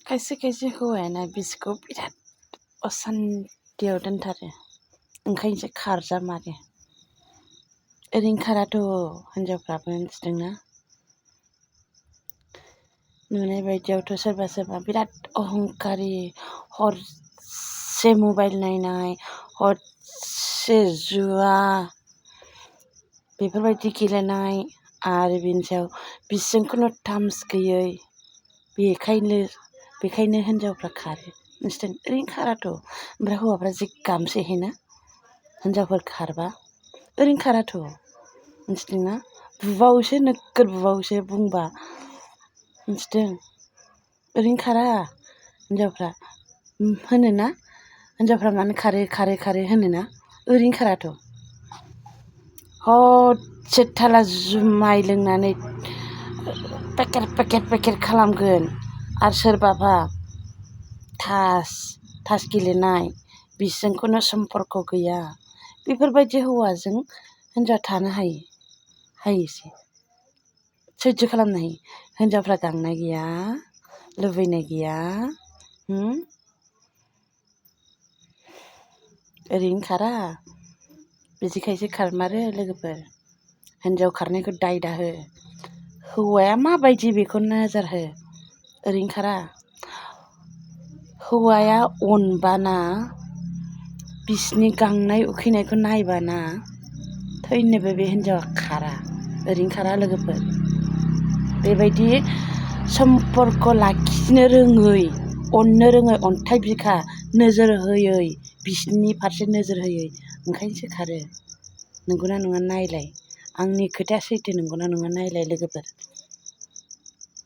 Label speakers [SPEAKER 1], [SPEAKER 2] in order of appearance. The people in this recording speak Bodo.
[SPEAKER 1] खायसे खायसे हौवायाना बिसिखौ बिराद असान्तियाव दोनथारो ओंखायनोसो खारजामारो। ओरैनो खाराथ' हिनजावफ्राबो मिथिदोंना। नुनाय बायदियावथ' सोरबा सोरबा बिराद अहंकारि हरसे मबाइल नायनाय हरसे जुवा बेफोरबायदि गेलेनाय आरो बिनि सायाव बिसिजों टार्म्स गैयै बेखायनो हिनजावफ्रा खारो मिथिदों। ओरैनो खाराथ'। ओमफ्राय हौवाफ्रा जि गामसोयोना हिनजावफोर खारबा ओरैनो खाराथ' मिथिदोंना। बुबावोसो नोगोर बुबावोसो बुंबा मिथिदों। ओरैनो खारा हिनजावफ्रा होनोना हिनजावफ्रा मानो खारो होनोना ओरैनो खाराथ'। हरसे थाला जुमाय लोंनानै पेकेट खालामगोन आरो सोरबाबा तास गेलेनाय बिसोरजों सम्पर्क गैया। बेफोरबायदि हौवाजों हिनजावा थानो हायोसै सैज्य खालामनो हायो। हिनजावफ्रा गांनाय गैया लुबैनाय गैया। ओरैनो खारा बिदिखायसो खारमारो लोगोफोर। हिनजाव खारनायखौ दाय दाहो। हौवाया माबायदि बेखौ नोजोर हो। ओरैनो खारा। हौवाया अनबाना बिसिनि गांनाय उखैनायखौ नायबाना थैनोबो बे हिनजावा खारा। ओरैनो खारा लोगोफोर। बेबायदि सम्पर्क लाखिनो रोङै अननो रोङै अन्थाइ बिखा नोजोर होयै बिसिनि फारसे नोजोर होयै ओंखायनोसो खारो। नंगौना नङा नायलाय। आंनि खोथाया सैथो नंगौना नङा नायलाय लोगोफोर।